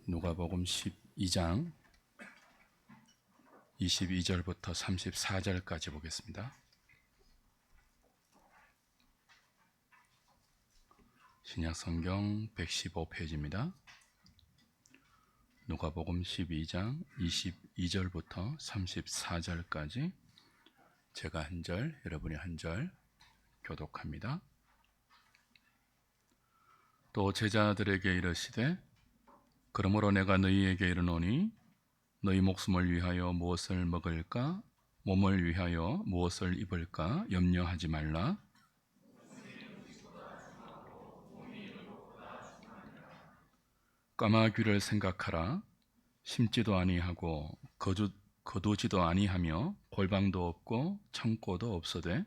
누가복음 12장 22절부터 34절까지 보겠습니다. 신약성경 115페이지입니다. 누가복음 12장 22절부터 34절까지 제가 한 절, 여러분이 한 절 교독합니다. 또 제자들에게 이르시되 그러므로 내가 너희에게 이르노니 너희 목숨을 위하여 무엇을 먹을까 몸을 위하여 무엇을 입을까 염려하지 말라. 까마귀를 생각하라. 심지도 아니하고 거두지도 아니하며 골방도 없고 창고도 없어되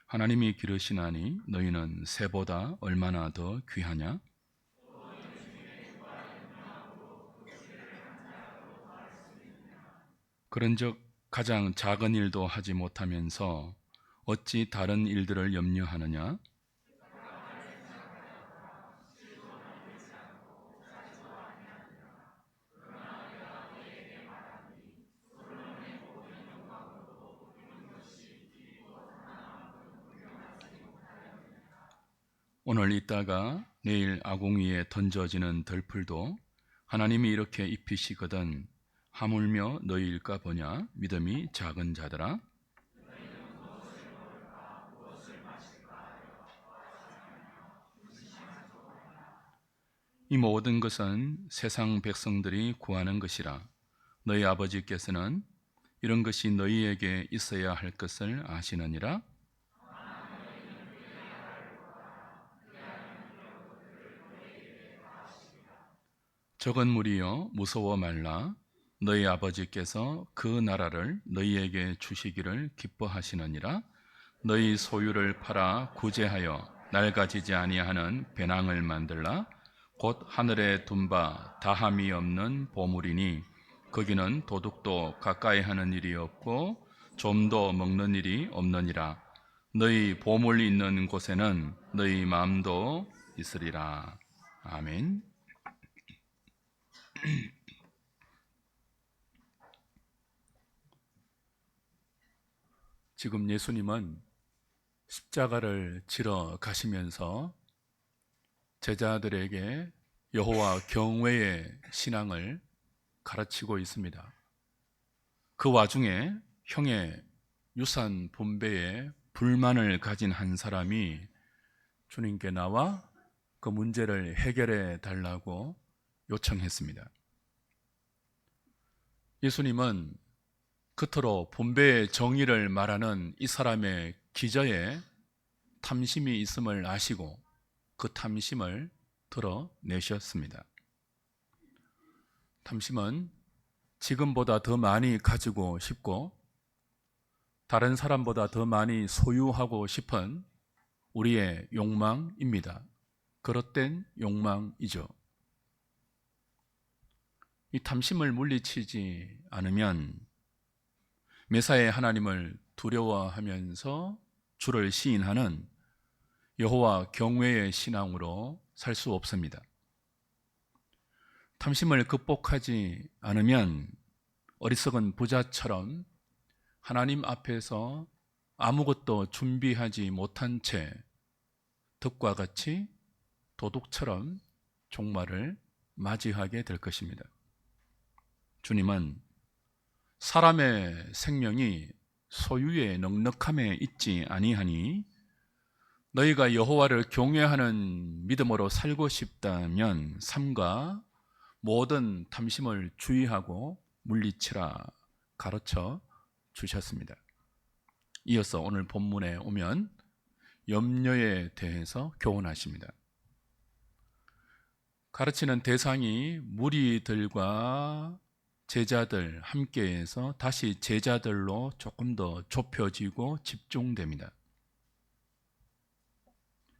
하나님이 기르시나니 너희는 새보다 얼마나 더 귀하냐. 그런즉 가장 작은 일도 하지 못하면서 어찌 다른 일들을 염려하느냐. 오늘 있다가 내일 아궁 위에 던져지는 덜풀도 하나님이 이렇게 입히시거든 하물며 너희일까 보냐. 믿음이 작은 자들아. 이 모든 것은 세상 백성들이 구하는 것이라. 너희 아버지께서는 이런 것이 너희에게 있어야 할 것을 아시느니라. 적은 무리여 무서워 말라. 너희 아버지께서 그 나라를 너희에게 주시기를 기뻐하시느니라. 너희 소유를 팔아 구제하여 낡아지지 아니하는 배낭을 만들라. 곧 하늘에 둔 바 다함이 없는 보물이니 거기는 도둑도 가까이 하는 일이 없고 좀도 먹는 일이 없느니라. 너희 보물이 있는 곳에는 너희 마음도 있으리라. 아멘. 지금 예수님은 십자가를 지러 가시면서 제자들에게 여호와 경외의 신앙을 가르치고 있습니다. 그 와중에 형의 유산 분배에 불만을 가진 한 사람이 주님께 나와 그 문제를 해결해 달라고 요청했습니다. 예수님은 겉으로 분배의 정의를 말하는 이 사람의 기저에 탐심이 있음을 아시고 그 탐심을 드러내셨습니다. 탐심은 지금보다 더 많이 가지고 싶고 다른 사람보다 더 많이 소유하고 싶은 우리의 욕망입니다. 그릇된 욕망이죠. 이 탐심을 물리치지 않으면 메사의 하나님을 두려워하면서 주를 시인하는 여호와 경외의 신앙으로 살 수 없습니다. 탐심을 극복하지 않으면 어리석은 부자처럼 하나님 앞에서 아무것도 준비하지 못한 채 덕과 같이 도둑처럼 종말을 맞이하게 될 것입니다. 주님은 사람의 생명이 소유의 넉넉함에 있지 아니하니 너희가 여호와를 경외하는 믿음으로 살고 싶다면 삼가 모든 탐심을 주의하고 물리치라 가르쳐 주셨습니다. 이어서 오늘 본문에 오면 염려에 대해서 교훈하십니다. 가르치는 대상이 무리들과 제자들 함께해서 다시 제자들로 조금 더 좁혀지고 집중됩니다.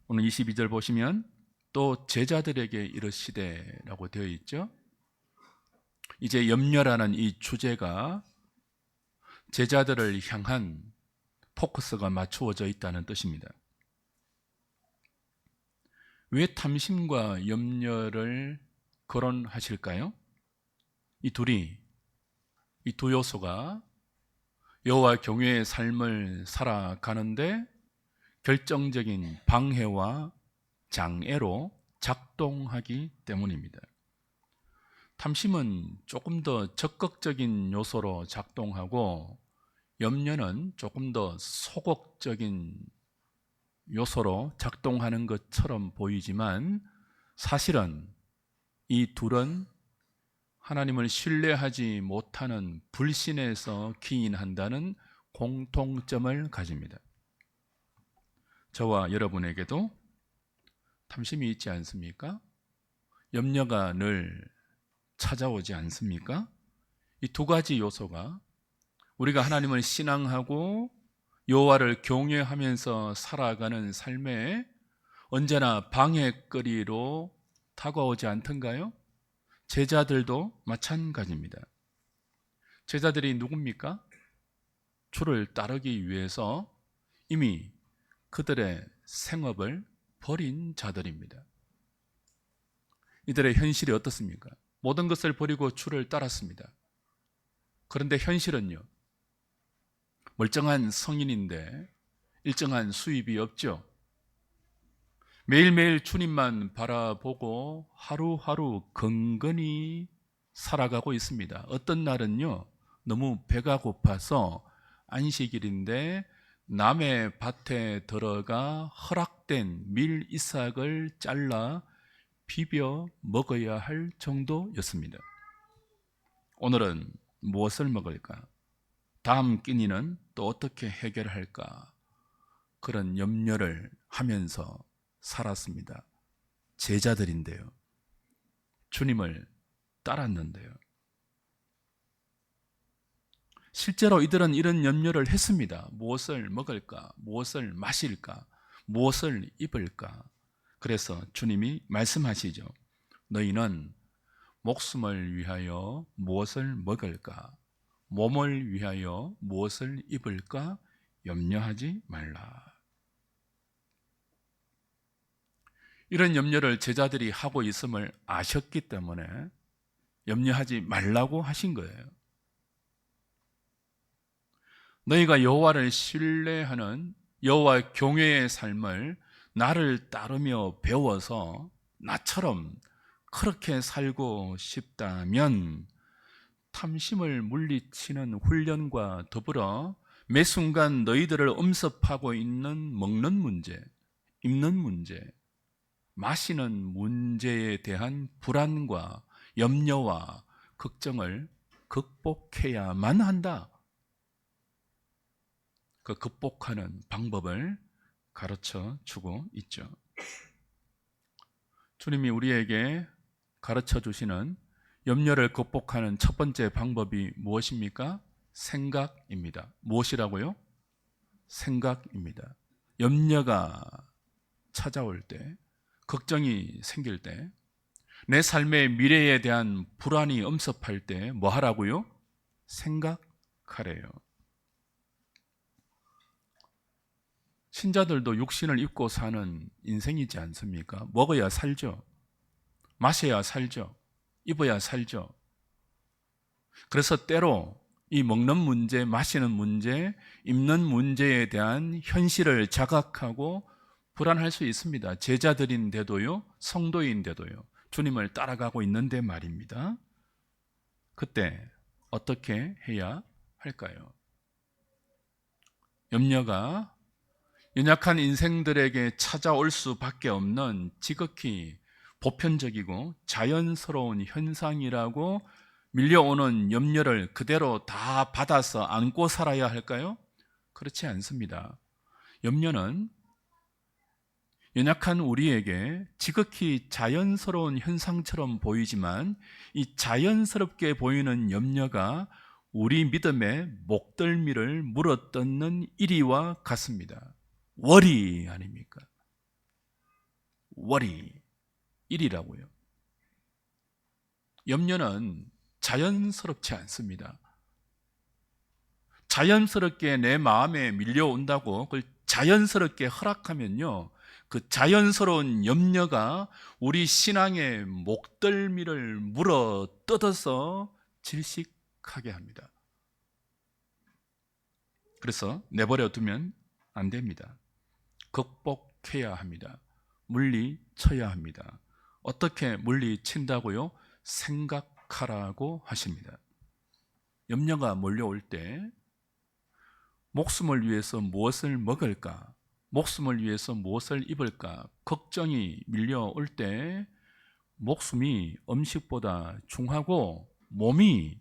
오늘 22절 보시면 또 제자들에게 이르시되 라고 되어 있죠. 이제 염려라는 이 주제가 제자들을 향한 포커스가 맞추어져 있다는 뜻입니다. 왜 탐심과 염려를 거론하실까요? 이 둘이, 이 두 요소가 여호와 경외의 삶을 살아가는데 결정적인 방해와 장애로 작동하기 때문입니다. 탐심은 조금 더 적극적인 요소로 작동하고 염려는 조금 더 소극적인 요소로 작동하는 것처럼 보이지만 사실은 이 둘은 하나님을 신뢰하지 못하는 불신에서 기인한다는 공통점을 가집니다. 저와 여러분에게도 탐심이 있지 않습니까? 염려가 늘 찾아오지 않습니까? 이 두 가지 요소가 우리가 하나님을 신앙하고 여호와를 경외하면서 살아가는 삶에 언제나 방해거리로 다가오지 않던가요? 제자들도 마찬가지입니다. 제자들이 누굽니까? 주를 따르기 위해서 이미 그들의 생업을 버린 자들입니다. 이들의 현실이 어떻습니까? 모든 것을 버리고 주를 따랐습니다. 그런데 현실은요, 멀쩡한 성인인데 일정한 수입이 없죠. 매일매일 주님만 바라보고 하루하루 건건히 살아가고 있습니다. 어떤 날은요, 너무 배가 고파서 안식일인데 남의 밭에 들어가 허락된 밀 이삭을 잘라 비벼 먹어야 할 정도였습니다. 오늘은 무엇을 먹을까? 다음 끼니는 또 어떻게 해결할까? 그런 염려를 하면서 살았습니다. 제자들인데요. 주님을 따랐는데요. 실제로 이들은 이런 염려를 했습니다. 무엇을 먹을까? 무엇을 마실까? 무엇을 입을까? 그래서 주님이 말씀하시죠. 너희는 목숨을 위하여 무엇을 먹을까? 몸을 위하여 무엇을 입을까? 염려하지 말라. 이런 염려를 제자들이 하고 있음을 아셨기 때문에 염려하지 말라고 하신 거예요. 너희가 여호와를 신뢰하는 여호와 경외의 삶을 나를 따르며 배워서 나처럼 그렇게 살고 싶다면 탐심을 물리치는 훈련과 더불어 매 순간 너희들을 엄습하고 있는 먹는 문제, 입는 문제, 마시는 문제에 대한 불안과 염려와 걱정을 극복해야만 한다. 그 극복하는 방법을 가르쳐 주고 있죠. 주님이 우리에게 가르쳐 주시는 염려를 극복하는 첫 번째 방법이 무엇입니까? 생각입니다. 무엇이라고요? 생각입니다. 염려가 찾아올 때, 걱정이 생길 때, 내 삶의 미래에 대한 불안이 엄습할 때 뭐 하라고요? 생각하래요. 신자들도 육신을 입고 사는 인생이지 않습니까? 먹어야 살죠. 마셔야 살죠. 입어야 살죠. 그래서 때로 이 먹는 문제, 마시는 문제, 입는 문제에 대한 현실을 자각하고 불안할 수 있습니다. 제자들인데도요, 성도인데도요, 주님을 따라가고 있는데 말입니다. 그때 어떻게 해야 할까요? 염려가 연약한 인생들에게 찾아올 수밖에 없는 지극히 보편적이고 자연스러운 현상이라고 밀려오는 염려를 그대로 다 받아서 안고 살아야 할까요? 그렇지 않습니다. 염려는 연약한 우리에게 지극히 자연스러운 현상처럼 보이지만 이 자연스럽게 보이는 염려가 우리 믿음의 목덜미를 물어뜯는 일이와 같습니다. 월이 아닙니까? 월이 일이라고요. 염려는 자연스럽지 않습니다. 자연스럽게 내 마음에 밀려온다고 그걸 자연스럽게 허락하면요, 그 자연스러운 염려가 우리 신앙의 목덜미를 물어 뜯어서 질식하게 합니다. 그래서 내버려 두면 안 됩니다. 극복해야 합니다. 물리쳐야 합니다. 어떻게 물리친다고요? 생각하라고 하십니다. 염려가 몰려올 때 목숨을 위해서 무엇을 먹을까? 목숨을 위해서 무엇을 입을까? 걱정이 밀려올 때 목숨이 음식보다 중하고 몸이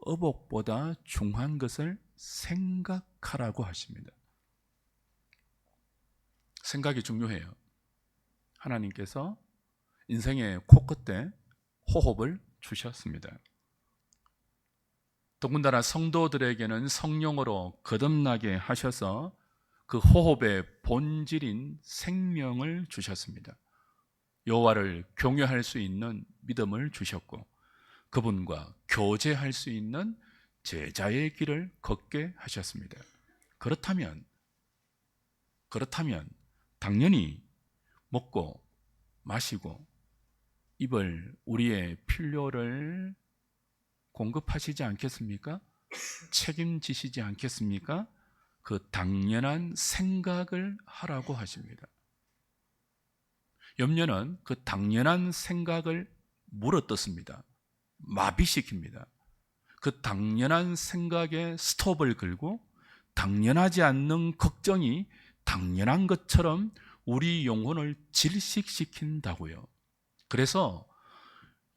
의복보다 중한 것을 생각하라고 하십니다. 생각이 중요해요. 하나님께서 인생의 코끝에 호흡을 주셨습니다. 더군다나 성도들에게는 성령으로 거듭나게 하셔서 그 호흡의 본질인 생명을 주셨습니다. 여호와를 경외할 수 있는 믿음을 주셨고 그분과 교제할 수 있는 제자의 길을 걷게 하셨습니다. 그렇다면 당연히 먹고 마시고 입을 우리의 필요를 공급하시지 않겠습니까? 책임지시지 않겠습니까? 그 당연한 생각을 하라고 하십니다. 염려는 그 당연한 생각을 물어뜯습니다. 마비시킵니다. 그 당연한 생각에 스톱을 걸고 당연하지 않는 걱정이 당연한 것처럼 우리 영혼을 질식시킨다고요. 그래서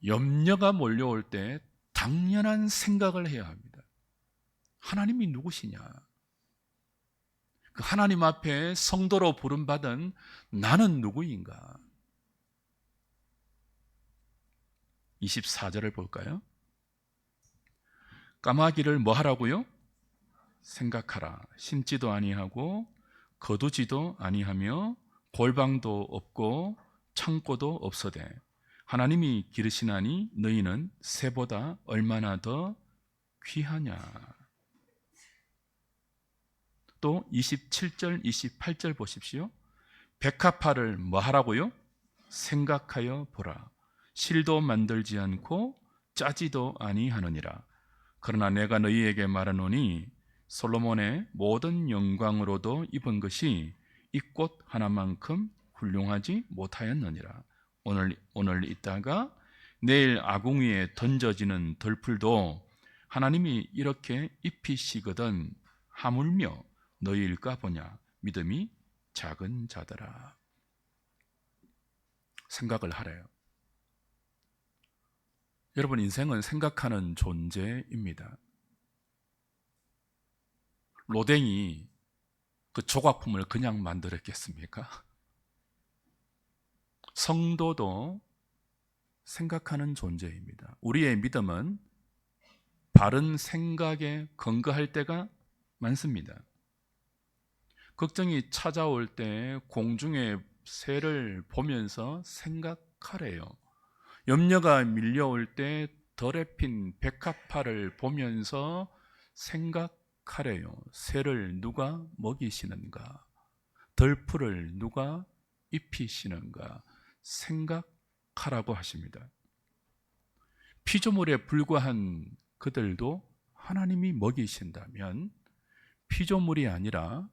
염려가 몰려올 때 당연한 생각을 해야 합니다. 하나님이 누구시냐? 그 하나님 앞에 성도로 부름받은 나는 누구인가? 24절을 볼까요? 까마귀를 뭐 하라고요? 생각하라. 심지도 아니하고 거두지도 아니하며 골방도 없고 창고도 없어되 하나님이 기르시나니 너희는 새보다 얼마나 더 귀하냐. 또 27절 28절 보십시오. 백합화를 뭐 하라고요? 생각하여 보라. 실도 만들지 않고 짜지도 아니하느니라. 그러나 내가 너희에게 말하노니 솔로몬의 모든 영광으로도 입은 것이 이 꽃 하나만큼 훌륭하지 못하였느니라. 오늘 있다가 내일 아궁 위에 던져지는 덜풀도 하나님이 이렇게 입히시거든 하물며 너희일까 보냐. 믿음이 작은 자들아. 생각을 하래요. 여러분, 인생은 생각하는 존재입니다. 로댕이 그 조각품을 그냥 만들었겠습니까? 성도도 생각하는 존재입니다. 우리의 믿음은 바른 생각에 근거할 때가 많습니다. 걱정이 찾아올 때 공중의 새를 보면서 생각하래요. 염려가 밀려올 때 덜에 핀 백합화를 보면서 생각하래요. 새를 누가 먹이시는가? 덜풀을 누가 입히시는가? 생각하라고 하십니다. 피조물에 불과한 그들도 하나님이 먹이신다면 피조물이 아니라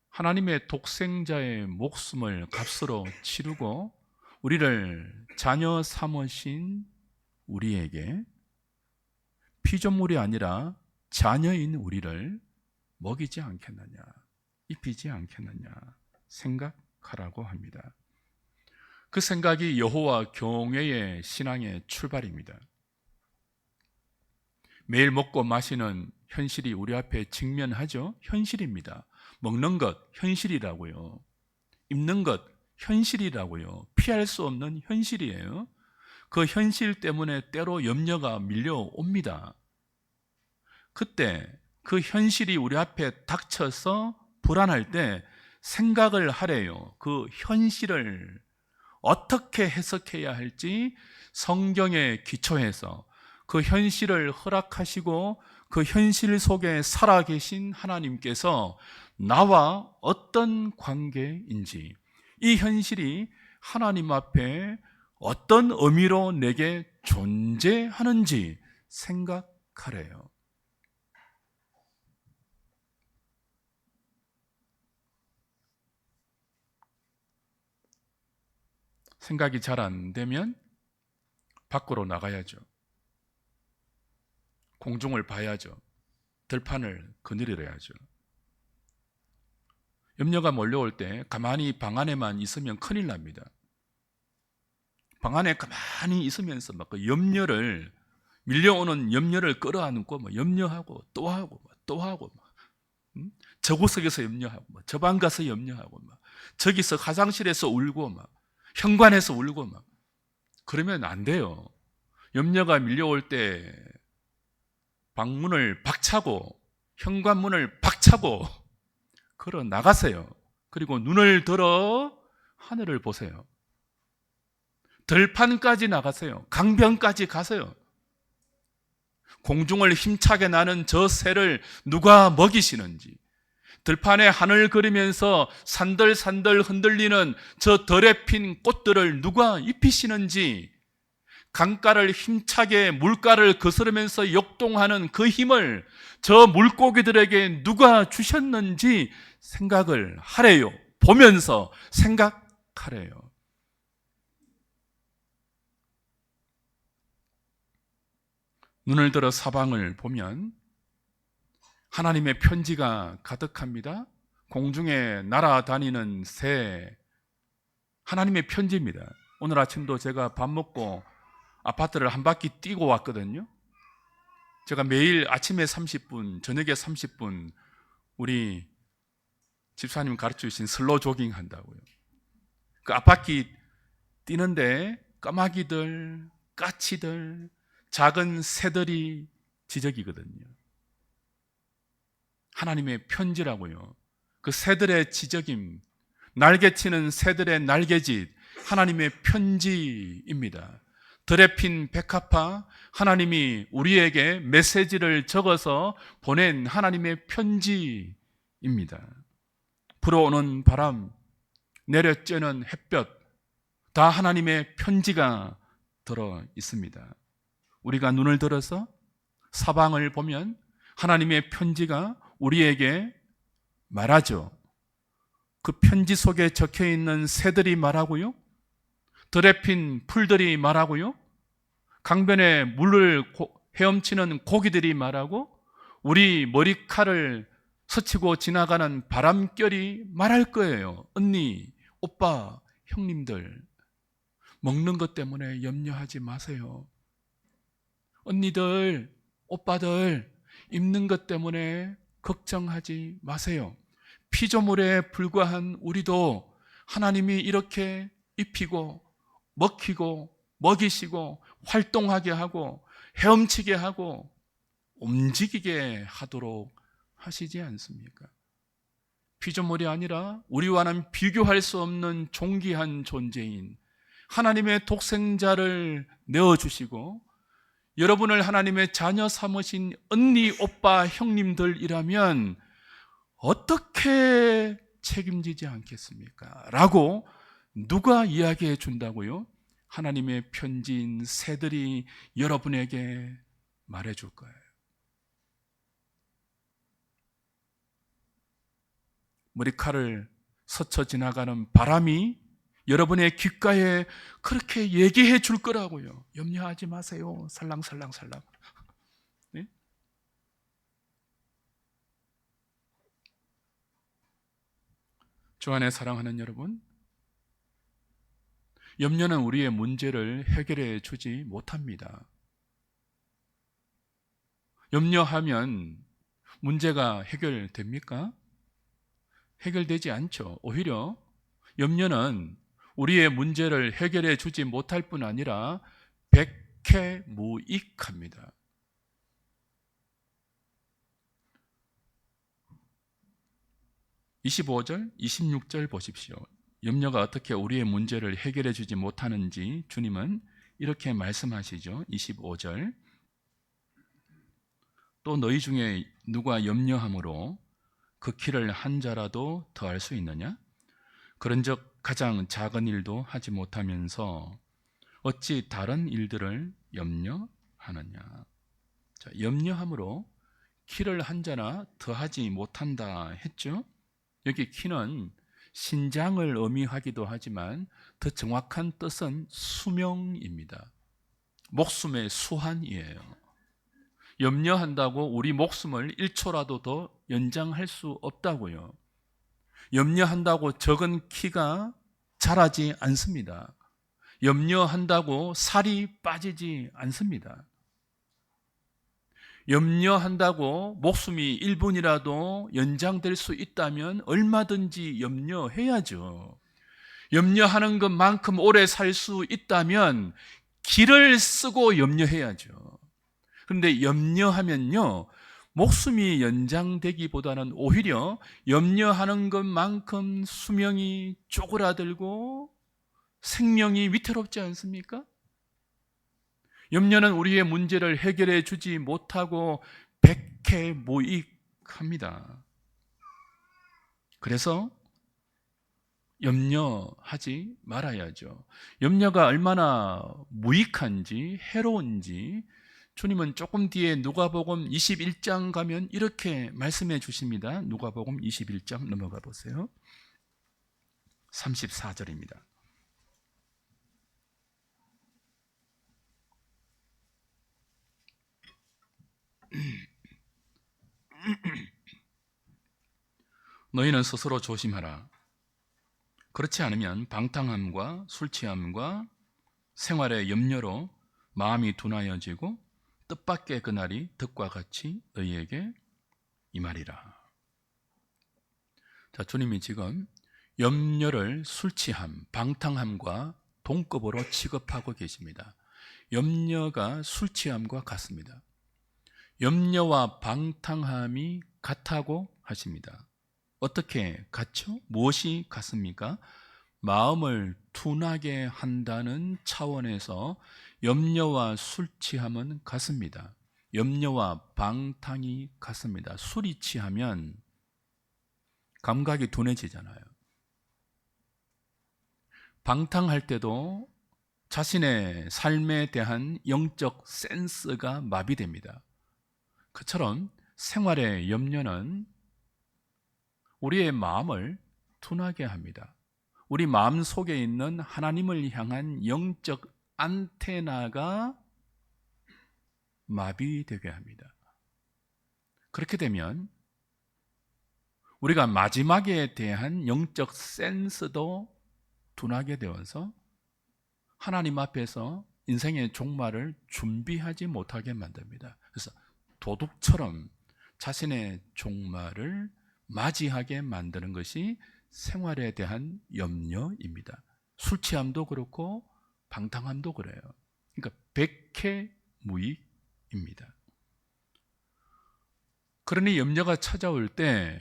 하나님의 독생자의 목숨을 값으로 치르고 우리를 자녀 삼으신 우리에게 피조물이 아니라 자녀인 우리를 먹이지 않겠느냐, 입히지 않겠느냐 생각하라고 합니다. 그 생각이 여호와 경외의 신앙의 출발입니다. 매일 먹고 마시는 현실이 우리 앞에 직면하죠. 현실입니다. 먹는 것 현실이라고요. 입는 것 현실이라고요. 피할 수 없는 현실이에요. 그 현실 때문에 때로 염려가 밀려옵니다. 그때 그 현실이 우리 앞에 닥쳐서 불안할 때 생각을 하래요. 그 현실을 어떻게 해석해야 할지 성경에 기초해서 그 현실을 허락하시고 그 현실 속에 살아계신 하나님께서 나와 어떤 관계인지, 이 현실이 하나님 앞에 어떤 의미로 내게 존재하는지 생각하래요. 생각이 잘 안 되면 밖으로 나가야죠. 공중을 봐야죠. 들판을 거느려야죠. 염려가 몰려올 때 가만히 방 안에만 있으면 큰일 납니다. 방 안에 가만히 있으면서 막 그 염려를, 밀려오는 염려를 끌어안고 뭐 염려하고 또 하고 또 하고, 저 구석에서 염려하고 저 방 가서 염려하고 막 저기서 화장실에서 울고 막 현관에서 울고 막 그러면 안 돼요. 염려가 밀려올 때 방문을 박차고 현관문을 박차고 걸어 나가세요. 그리고 눈을 들어 하늘을 보세요. 들판까지 나가세요. 강변까지 가세요. 공중을 힘차게 나는 저 새를 누가 먹이시는지, 들판에 하늘 그리면서 산들산들 흔들리는 저 덜에 핀 꽃들을 누가 입히시는지, 강가를 힘차게 물가를 거스르면서 역동하는 그 힘을 저 물고기들에게 누가 주셨는지 생각을 하래요. 보면서 생각하래요. 눈을 들어 사방을 보면 하나님의 편지가 가득합니다. 공중에 날아다니는 새, 하나님의 편지입니다. 오늘 아침도 제가 밥 먹고 아파트를 한 바퀴 뛰고 왔거든요. 제가 매일 아침에 30분, 저녁에 30분 우리 집사님 가르쳐 주신 슬로우 조깅 한다고요. 그 앞바퀴 뛰는데 까마귀들, 까치들, 작은 새들이 지적이거든요. 하나님의 편지라고요. 그 새들의 지적임, 날개치는 새들의 날개짓, 하나님의 편지입니다. 들에 핀 백합화, 하나님이 우리에게 메시지를 적어서 보낸 하나님의 편지입니다. 불어오는 바람, 내려쬐는 햇볕, 다 하나님의 편지가 들어 있습니다. 우리가 눈을 들어서 사방을 보면 하나님의 편지가 우리에게 말하죠. 그 편지 속에 적혀 있는 새들이 말하고요, 들에 핀 풀들이 말하고요, 강변에 물을 헤엄치는 고기들이 말하고, 우리 머리칼을 스치고 지나가는 바람결이 말할 거예요. 언니, 오빠, 형님들, 먹는 것 때문에 염려하지 마세요. 언니들, 오빠들, 입는 것 때문에 걱정하지 마세요. 피조물에 불과한 우리도 하나님이 이렇게 입히고 먹히고 먹이시고 활동하게 하고 헤엄치게 하고 움직이게 하도록 하시지 않습니까? 피조물이 아니라 우리와는 비교할 수 없는 존귀한 존재인 하나님의 독생자를 내어주시고 여러분을 하나님의 자녀 삼으신 언니, 오빠, 형님들이라면 어떻게 책임지지 않겠습니까? 라고 누가 이야기해 준다고요? 하나님의 편지인 새들이 여러분에게 말해 줄 거예요. 머리칼을 스쳐 지나가는 바람이 여러분의 귓가에 그렇게 얘기해 줄 거라고요. 염려하지 마세요. 살랑살랑살랑. 네? 주 안에 사랑하는 여러분, 염려는 우리의 문제를 해결해 주지 못합니다. 염려하면 문제가 해결됩니까? 해결되지 않죠. 오히려 염려는 우리의 문제를 해결해 주지 못할 뿐 아니라 백해무익합니다. (25절) 26절 보십시오. 염려가 어떻게 우리의 문제를 해결해 주지 못하는지 주님은 이렇게 말씀하시죠. 25절, 또 너희 중에 누가 염려함으로 그 키를 한 자라도 더할 수 있느냐? 그런즉 가장 작은 일도 하지 못하면서 어찌 다른 일들을 염려하느냐? 자, 염려함으로 키를 한 자나 더하지 못한다 했죠. 여기 키는 신장을 의미하기도 하지만 더 정확한 뜻은 수명입니다. 목숨의 수한이에요. 염려한다고 우리 목숨을 1초라도 더 연장할 수 없다고요. 염려한다고 적은 키가 자라지 않습니다. 염려한다고 살이 빠지지 않습니다. 염려한다고 목숨이 1분이라도 연장될 수 있다면 얼마든지 염려해야죠. 염려하는 것만큼 오래 살 수 있다면 기를 쓰고 염려해야죠. 그런데 염려하면요, 목숨이 연장되기보다는 오히려 염려하는 것만큼 수명이 쪼그라들고 생명이 위태롭지 않습니까? 염려는 우리의 문제를 해결해 주지 못하고 백해무익합니다. 그래서 염려하지 말아야죠. 염려가 얼마나 무익한지, 해로운지 주님은 조금 뒤에 누가복음 21장 가면 이렇게 말씀해 주십니다. 누가복음 21장 넘어가 보세요. 34절입니다. 너희는 스스로 조심하라. 그렇지 않으면 방탕함과 술취함과 생활의 염려로 마음이 둔하여지고 뜻밖의 그날이 득과 같이 너희에게 임하리라. 자, 주님이 지금 염려를 술취함, 방탕함과 동급으로 취급하고 계십니다. 염려가 술취함과 같습니다. 염려와 방탕함이 같다고 하십니다. 어떻게 같죠? 무엇이 같습니까? 마음을 둔하게 한다는 차원에서 염려와 술취함은 같습니다. 염려와 방탕이 같습니다. 술이 취하면 감각이 둔해지잖아요. 방탕할 때도 자신의 삶에 대한 영적 센스가 마비됩니다. 그처럼 생활의 염려는 우리의 마음을 둔하게 합니다. 우리 마음 속에 있는 하나님을 향한 영적 안테나가 마비되게 합니다. 그렇게 되면 우리가 마지막에 대한 영적 센스도 둔하게 되어서 하나님 앞에서 인생의 종말을 준비하지 못하게 만듭니다. 그래서 도둑처럼 자신의 종말을 맞이하게 만드는 것이 생활에 대한 염려입니다. 술 취함도 그렇고 방탕함도 그래요. 그러니까 백해무익입니다. 그러니 염려가 찾아올 때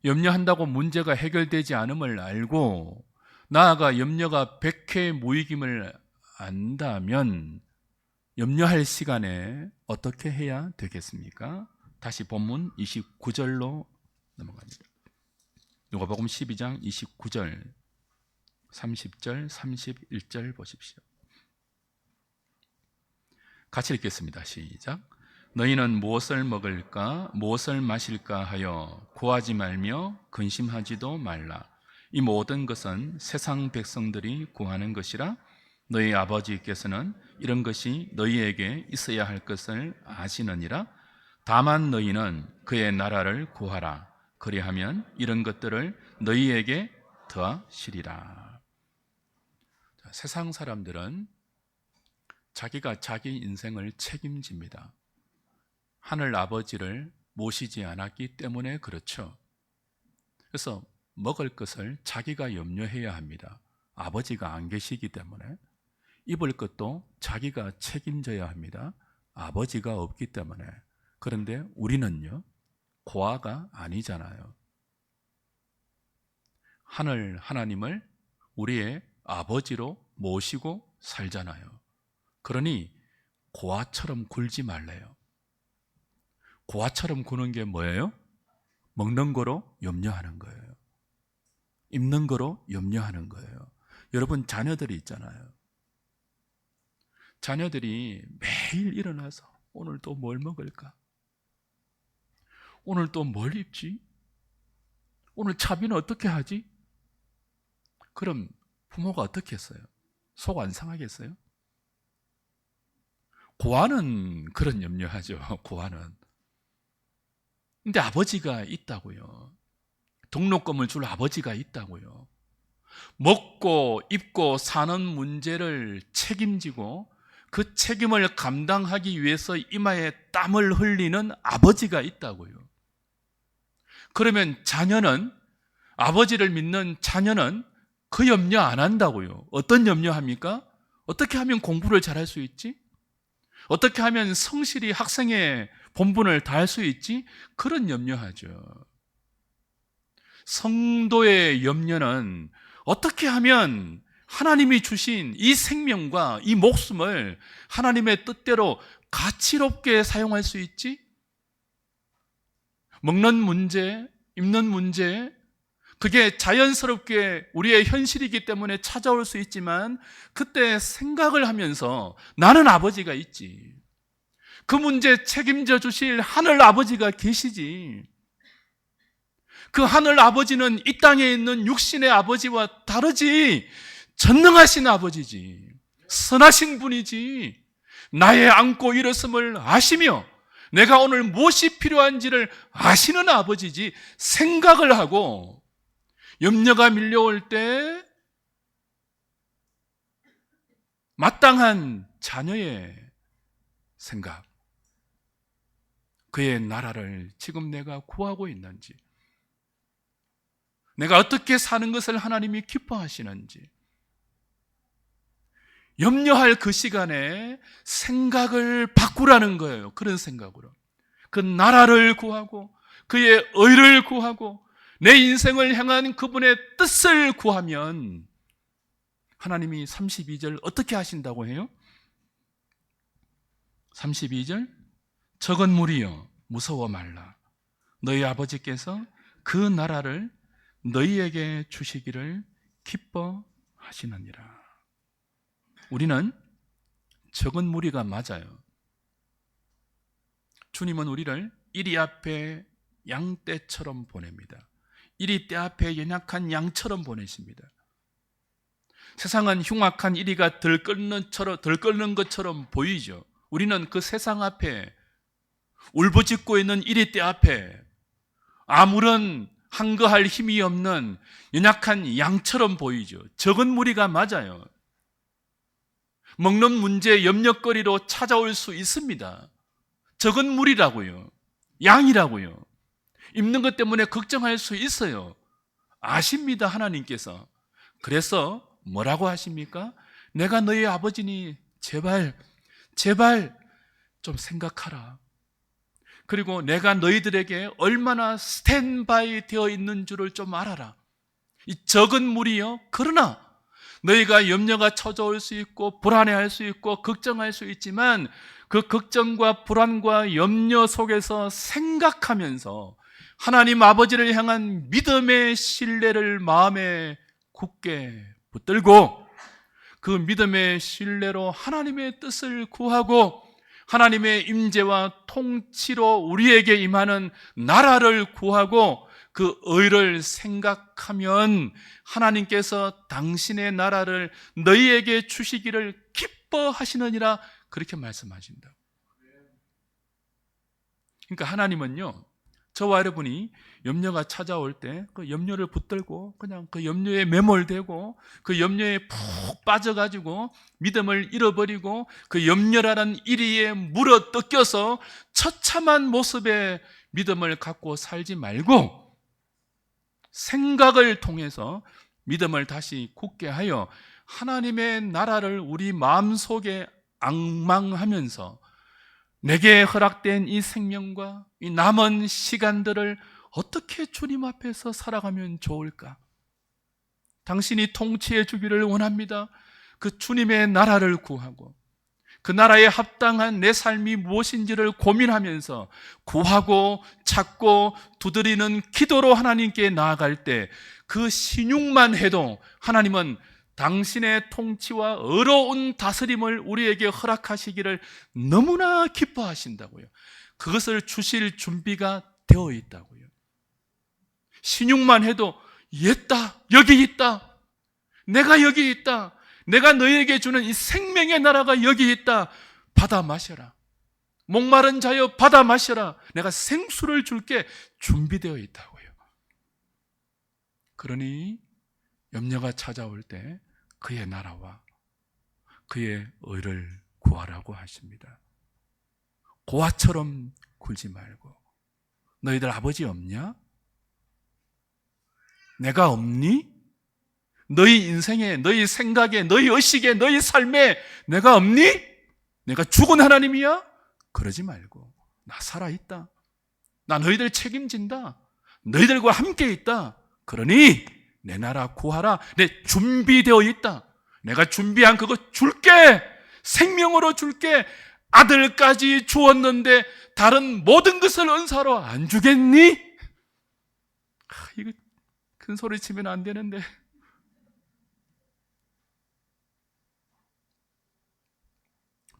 염려한다고 문제가 해결되지 않음을 알고 나아가 염려가 백해무익임을 안다면 염려할 시간에 어떻게 해야 되겠습니까? 다시 본문 29절로 넘어갑니다. 누가복음 12장 29절, 30절, 31절 보십시오. 같이 읽겠습니다. 시작. 너희는 무엇을 먹을까 무엇을 마실까 하여 구하지 말며 근심하지도 말라. 이 모든 것은 세상 백성들이 구하는 것이라. 너희 아버지께서는 이런 것이 너희에게 있어야 할 것을 아시느니라. 다만 너희는 그의 나라를 구하라. 그리하면 이런 것들을 너희에게 더하시리라. 세상 사람들은 자기가 자기 인생을 책임집니다. 하늘 아버지를 모시지 않았기 때문에 그렇죠. 그래서 먹을 것을 자기가 염려해야 합니다. 아버지가 안 계시기 때문에. 입을 것도 자기가 책임져야 합니다. 아버지가 없기 때문에. 그런데 우리는요, 고아가 아니잖아요. 하늘 하나님을 우리의 아버지로 모시고 살잖아요. 그러니 고아처럼 굴지 말래요. 고아처럼 구는 게 뭐예요? 먹는 거로 염려하는 거예요. 입는 거로 염려하는 거예요. 여러분 자녀들이 있잖아요. 자녀들이 매일 일어나서 오늘 또 뭘 먹을까? 오늘 또 뭘 입지? 오늘 차비는 어떻게 하지? 그럼 부모가 어떻게 했어요? 속 안 상하겠어요? 고아는 그런 염려하죠. 고아는. 근데 아버지가 있다고요. 등록금을 줄 아버지가 있다고요. 먹고 입고 사는 문제를 책임지고 그 책임을 감당하기 위해서 이마에 땀을 흘리는 아버지가 있다고요. 그러면 자녀는, 아버지를 믿는 자녀는 그 염려 안 한다고요. 어떤 염려합니까? 어떻게 하면 공부를 잘할 수 있지? 어떻게 하면 성실히 학생의 본분을 다할 수 있지? 그런 염려하죠. 성도의 염려는 어떻게 하면 하나님이 주신 이 생명과 이 목숨을 하나님의 뜻대로 가치롭게 사용할 수 있지? 먹는 문제, 입는 문제, 그게 자연스럽게 우리의 현실이기 때문에 찾아올 수 있지만 그때 생각을 하면서 나는 아버지가 있지. 그 문제 책임져 주실 하늘 아버지가 계시지. 그 하늘 아버지는 이 땅에 있는 육신의 아버지와 다르지. 전능하신 아버지지. 선하신 분이지. 나의 안고 일었음을 아시며 내가 오늘 무엇이 필요한지를 아시는 아버지지. 생각을 하고 염려가 밀려올 때 마땅한 자녀의 생각, 그의 나라를 지금 내가 구하고 있는지, 내가 어떻게 사는 것을 하나님이 기뻐하시는지, 염려할 그 시간에 생각을 바꾸라는 거예요. 그런 생각으로 그 나라를 구하고 그의 의를 구하고 내 인생을 향한 그분의 뜻을 구하면 하나님이 32절 어떻게 하신다고 해요? 32절, 적은 무리여 무서워 말라. 너희 아버지께서 그 나라를 너희에게 주시기를 기뻐하시느니라. 우리는 적은 무리가 맞아요. 주님은 우리를 이리 앞에 양떼처럼 보냅니다. 이리 떼 앞에 연약한 양처럼 보내십니다. 세상은 흉악한 이리가 들끓는 것처럼 보이죠. 우리는 그 세상 앞에 울부짖고 있는 이리 떼 앞에 아무런 항거할 힘이 없는 연약한 양처럼 보이죠. 적은 무리가 맞아요. 먹는 문제 염려거리로 찾아올 수 있습니다. 적은 무리라고요. 양이라고요. 입는 것 때문에 걱정할 수 있어요. 아십니다, 하나님께서. 그래서 뭐라고 하십니까? 내가 너희 아버지니 제발 좀 생각하라. 그리고 내가 너희들에게 얼마나 스탠바이 되어 있는 줄을 좀 알아라. 이 적은 무리요. 그러나 너희가 염려가 찾아올 수 있고 불안해할 수 있고 걱정할 수 있지만 그 걱정과 불안과 염려 속에서 생각하면서 하나님 아버지를 향한 믿음의 신뢰를 마음에 굳게 붙들고 그 믿음의 신뢰로 하나님의 뜻을 구하고 하나님의 임재와 통치로 우리에게 임하는 나라를 구하고 그 의를 생각하면 하나님께서 당신의 나라를 너희에게 주시기를 기뻐하시느니라, 그렇게 말씀하신다. 그러니까 하나님은요, 저와 여러분이 염려가 찾아올 때 그 염려를 붙들고 그냥 그 염려에 매몰되고 그 염려에 푹 빠져가지고 믿음을 잃어버리고 그 염려라는 이리에 물어 뜯겨서 처참한 모습의 믿음을 갖고 살지 말고 생각을 통해서 믿음을 다시 굳게 하여 하나님의 나라를 우리 마음속에 앙망하면서 내게 허락된 이 생명과 이 남은 시간들을 어떻게 주님 앞에서 살아가면 좋을까? 당신이 통치해 주기를 원합니다. 그 주님의 나라를 구하고 그 나라에 합당한 내 삶이 무엇인지를 고민하면서 구하고 찾고 두드리는 기도로 하나님께 나아갈 때 그 신용만 해도 하나님은 당신의 통치와 의로운 다스림을 우리에게 허락하시기를 너무나 기뻐하신다고요. 그것을 주실 준비가 되어 있다고요. 신용만 해도 있다, 여기 있다, 내가 여기 있다, 내가 너에게 주는 이 생명의 나라가 여기 있다, 받아 마셔라. 목마른 자여 받아 마셔라. 내가 생수를 줄게 준비되어 있다고요. 그러니 염려가 찾아올 때 그의 나라와 그의 의를 구하라고 하십니다. 고아처럼 굴지 말고, 너희들 아버지 없냐? 내가 없니? 너희 인생에, 너희 생각에, 너희 의식에, 너희 삶에 내가 없니? 내가 죽은 하나님이야? 그러지 말고, 나 살아있다. 나 너희들 책임진다. 너희들과 함께 있다. 그러니 내 나라 구하라. 내 준비되어 있다. 내가 준비한 그거 줄게. 생명으로 줄게. 아들까지 주었는데 다른 모든 것을 은사로 안 주겠니? 이거 큰 소리 치면 안 되는데.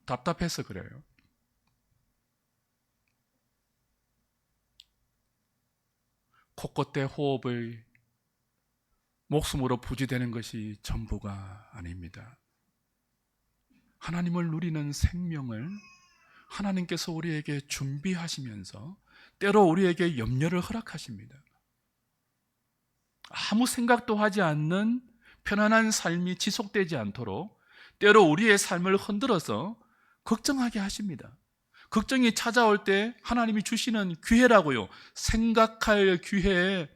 답답해서 그래요. 코끝에 호흡을 목숨으로 부지되는 것이 전부가 아닙니다. 하나님을 누리는 생명을 하나님께서 우리에게 준비하시면서 때로 우리에게 염려를 허락하십니다. 아무 생각도 하지 않는 편안한 삶이 지속되지 않도록 때로 우리의 삶을 흔들어서 걱정하게 하십니다. 걱정이 찾아올 때 하나님이 주시는 기회라고요. 생각할 기회,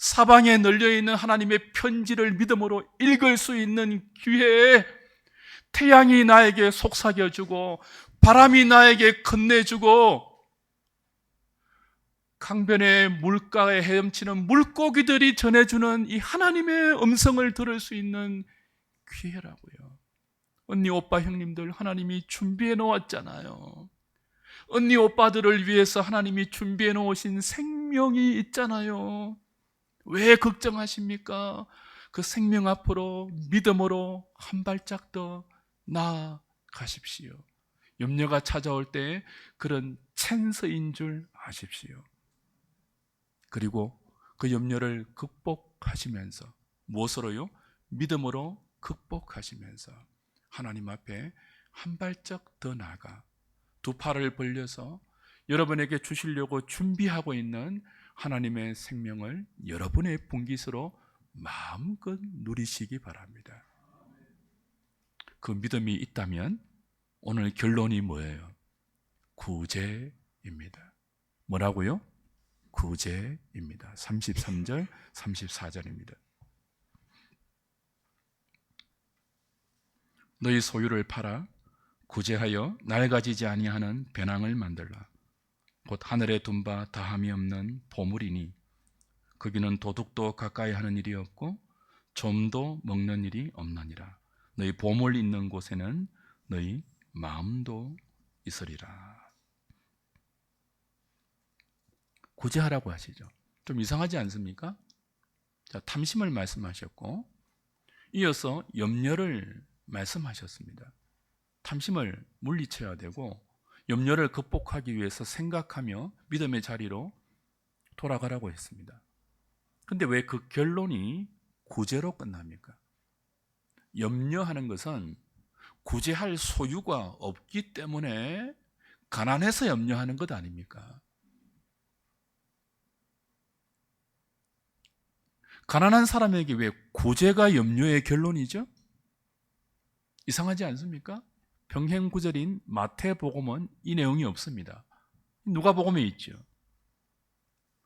사방에 널려있는 하나님의 편지를 믿음으로 읽을 수 있는 기회에 태양이 나에게 속삭여주고 바람이 나에게 건네주고 강변의 물가에 헤엄치는 물고기들이 전해주는 이 하나님의 음성을 들을 수 있는 기회라고요. 언니, 오빠, 형님들 하나님이 준비해 놓았잖아요. 언니, 오빠들을 위해서 하나님이 준비해 놓으신 생명이 있잖아요. 왜 걱정하십니까? 그 생명 앞으로 믿음으로 한 발짝 더 나아가십시오. 염려가 찾아올 때 그런 찬스인 줄 아십시오. 그리고 그 염려를 극복하시면서 무엇으로요? 믿음으로 극복하시면서 하나님 앞에 한 발짝 더 나아가 두 팔을 벌려서 여러분에게 주시려고 준비하고 있는 하나님의 생명을 여러분의 분깃으로 마음껏 누리시기 바랍니다. 그 믿음이 있다면 오늘 결론이 뭐예요? 구제입니다. 뭐라고요? 구제입니다. 33절, 34절입니다. 너희 소유를 팔아 구제하여 낡아지지 아니하는 배낭을 만들라. 곧 하늘에 둔 바 다함이 없는 보물이니 거기는 도둑도 가까이 하는 일이 없고 좀도 먹는 일이 없느니라. 너희 보물 있는 곳에는 너희 마음도 있으리라. 구제하라고 하시죠. 좀 이상하지 않습니까? 자, 탐심을 말씀하셨고 이어서 염려를 말씀하셨습니다. 탐심을 물리쳐야 되고 염려를 극복하기 위해서 생각하며 믿음의 자리로 돌아가라고 했습니다. 근데 왜 그 결론이 구제로 끝납니까? 염려하는 것은 구제할 소유가 없기 때문에 가난해서 염려하는 것 아닙니까? 가난한 사람에게 왜 구제가 염려의 결론이죠? 이상하지 않습니까? 병행구절인 마태복음은 이 내용이 없습니다. 누가복음에 있죠.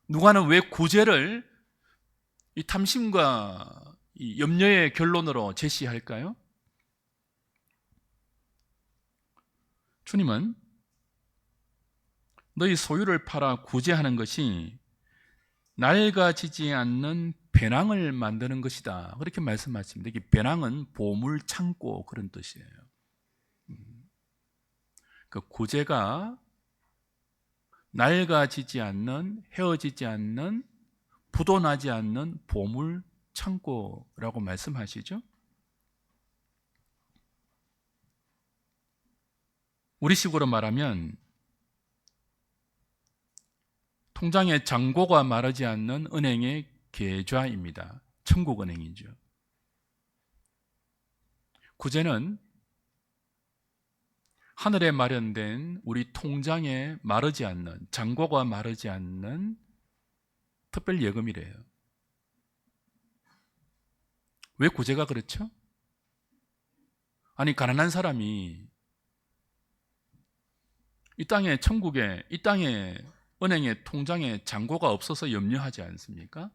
누가는 왜 구제를 이 탐심과 이 염려의 결론으로 제시할까요? 주님은 너희 소유를 팔아 구제하는 것이 낡아지지 않는 배낭을 만드는 것이다. 그렇게 말씀하십니다. 이 배낭은 보물 창고 그런 뜻이에요. 그 구제가 낡아지지 않는, 헤어지지 않는, 부도나지 않는 보물 창고라고 말씀하시죠. 우리식으로 말하면 통장에 잔고가 마르지 않는 은행의 계좌입니다. 천국은행이죠. 구제는 하늘에 마련된 우리 통장에 마르지 않는, 잔고가 마르지 않는 특별 예금이래요. 왜 구제가 그렇죠? 아니, 가난한 사람이 이 땅에, 천국에, 이 땅에 은행에 통장에 잔고가 없어서 염려하지 않습니까?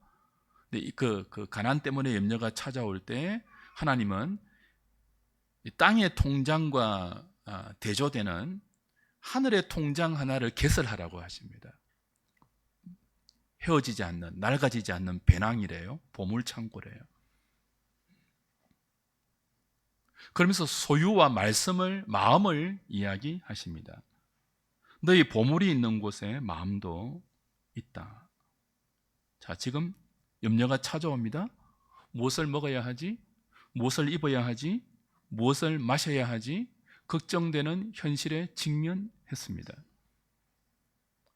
근데 그 가난 때문에 염려가 찾아올 때 하나님은 이 땅의 통장과 대조되는 하늘의 통장 하나를 개설하라고 하십니다. 헤어지지 않는, 낡아지지 않는 배낭이래요. 보물창고래요. 그러면서 소유와 마음을 이야기하십니다. 너희 보물이 있는 곳에 마음도 있다. 자, 지금 염려가 찾아옵니다. 무엇을 먹어야 하지? 무엇을 입어야 하지? 무엇을 마셔야 하지? 걱정되는 현실에 직면했습니다.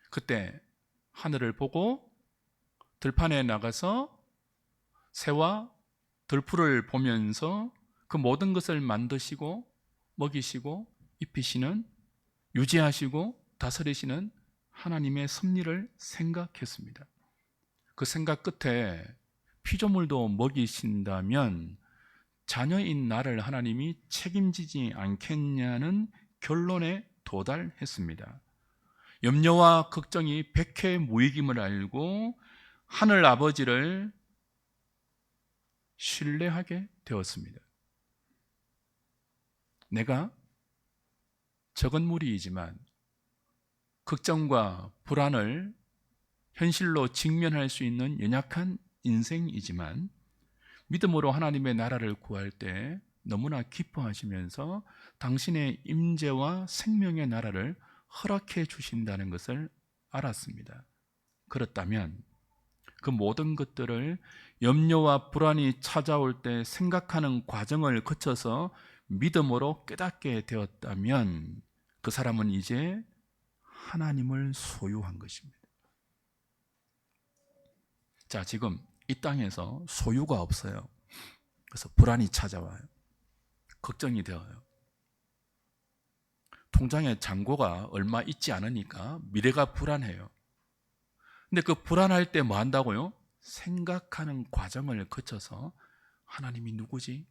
그때 하늘을 보고 들판에 나가서 새와 들풀을 보면서 그 모든 것을 만드시고 먹이시고 입히시는, 유지하시고 다스리시는 하나님의 섭리를 생각했습니다. 그 생각 끝에 피조물도 먹이신다면 자녀인 나를 하나님이 책임지지 않겠냐는 결론에 도달했습니다. 염려와 걱정이 백해무익임을 알고 하늘 아버지를 신뢰하게 되었습니다. 내가 적은 무리이지만 걱정과 불안을 현실로 직면할 수 있는 연약한 인생이지만 믿음으로 하나님의 나라를 구할 때 너무나 기뻐하시면서 당신의 임재와 생명의 나라를 허락해 주신다는 것을 알았습니다. 그렇다면 그 모든 것들을 염려와 불안이 찾아올 때 생각하는 과정을 거쳐서 믿음으로 깨닫게 되었다면 그 사람은 이제 하나님을 소유한 것입니다. 자, 지금 이 땅에서 소유가 없어요. 그래서 불안이 찾아와요. 걱정이 되어요. 통장에 잔고가 얼마 있지 않으니까 미래가 불안해요. 근데 그 불안할 때 뭐 한다고요? 생각하는 과정을 거쳐서 하나님이 누구지?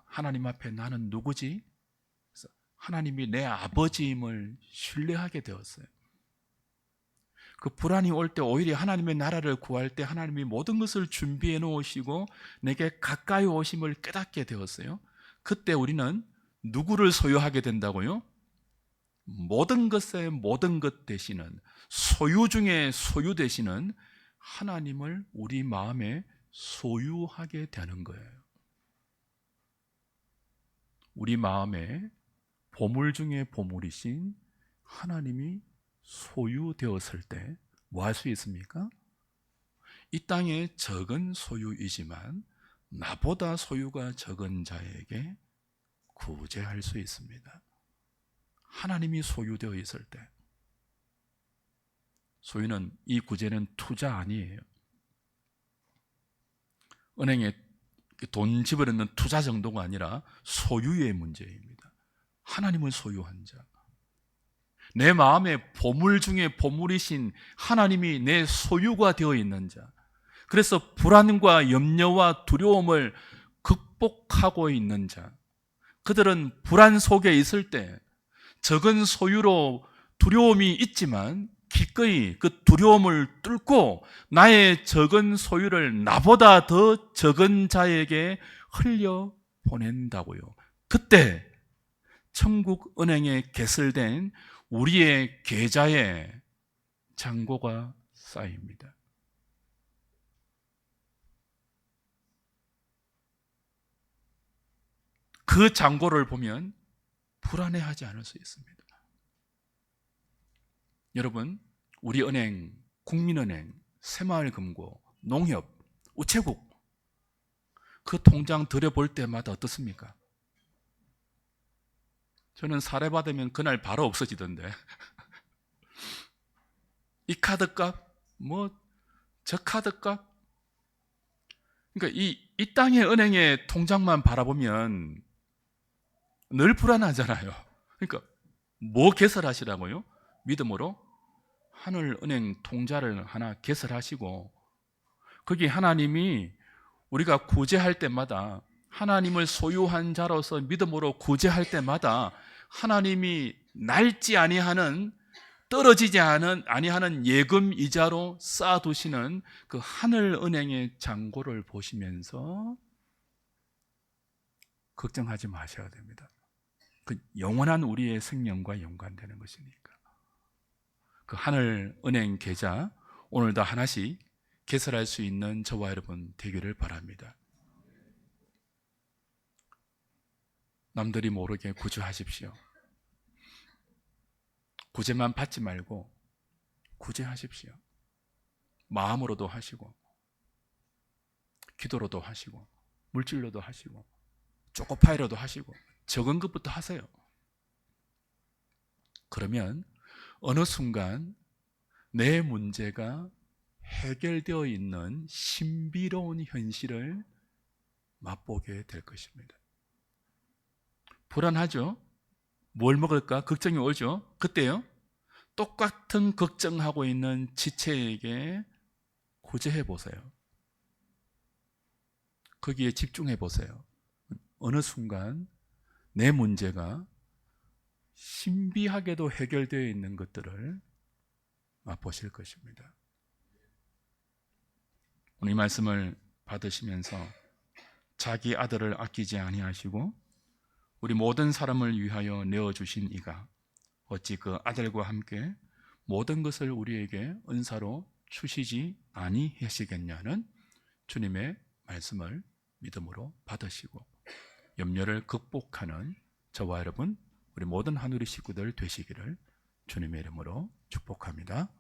하나님 앞에 나는 누구지? 그래서 하나님이 내 아버지임을 신뢰하게 되었어요. 그 불안이 올 때 오히려 하나님의 나라를 구할 때 하나님이 모든 것을 준비해 놓으시고 내게 가까이 오심을 깨닫게 되었어요. 그때 우리는 누구를 소유하게 된다고요? 모든 것의 모든 것 되시는, 소유 중에 소유 되시는 하나님을 우리 마음에 소유하게 되는 거예요. 우리 마음에 보물 중에 보물이신 하나님이 소유되었을 때 뭐 할 수 있습니까? 이 땅에 적은 소유이지만 나보다 소유가 적은 자에게 구제할 수 있습니다. 하나님이 소유되어 있을 때, 소유는, 이 구제는 투자 아니에요. 은행에 돈 집어넣는 투자 정도가 아니라 소유의 문제입니다. 하나님을 소유한 자, 내 마음의 보물 중에 보물이신 하나님이 내 소유가 되어 있는 자, 그래서 불안과 염려와 두려움을 극복하고 있는 자, 그들은 불안 속에 있을 때 적은 소유로 두려움이 있지만 기꺼이 그 두려움을 뚫고 나의 적은 소유를 나보다 더 적은 자에게 흘려보낸다고요. 그때 천국 은행에 개설된 우리의 계좌에 잔고가 쌓입니다. 그 잔고를 보면 불안해하지 않을 수 있습니다. 여러분, 우리 은행, 국민은행, 새마을금고, 농협, 우체국, 그 통장 들여볼 때마다 어떻습니까? 저는 사례 받으면 그날 바로 없어지던데. 이 카드값, 저 카드값. 그러니까 이 땅의 은행의 통장만 바라보면 늘 불안하잖아요. 그러니까 뭐 개설하시라고요? 믿음으로 하늘은행 통장을 하나 개설하시고, 거기 하나님이 우리가 구제할 때마다, 하나님을 소유한 자로서 믿음으로 구제할 때마다 하나님이 낡지 아니하는, 떨어지지 아니하는 예금 이자로 쌓아두시는 그 하늘은행의 잔고를 보시면서 걱정하지 마셔야 됩니다. 그 영원한 우리의 생명과 연관되는 것이니까. 그 하늘은행 계좌 오늘도 하나씩 개설할 수 있는 저와 여러분 되기를 바랍니다. 남들이 모르게 구제하십시오. 구제만 받지 말고 구제하십시오. 마음으로도 하시고, 기도로도 하시고, 물질로도 하시고, 초코파이로도 하시고, 적은 것부터 하세요. 그러면 어느 순간 내 문제가 해결되어 있는 신비로운 현실을 맛보게 될 것입니다. 불안하죠? 뭘 먹을까? 걱정이 오죠? 그때요, 똑같은 걱정하고 있는 지체에게 구제해 보세요. 거기에 집중해 보세요. 어느 순간 내 문제가 신비하게도 해결되어 있는 것들을 맛보실 것입니다. 오늘 이 말씀을 받으시면서 자기 아들을 아끼지 아니하시고 우리 모든 사람을 위하여 내어주신 이가 어찌 그 아들과 함께 모든 것을 우리에게 은사로 주시지 아니하시겠냐는 주님의 말씀을 믿음으로 받으시고 염려를 극복하는 저와 여러분, 우리 모든 하늘의 식구들 되시기를 주님의 이름으로 축복합니다.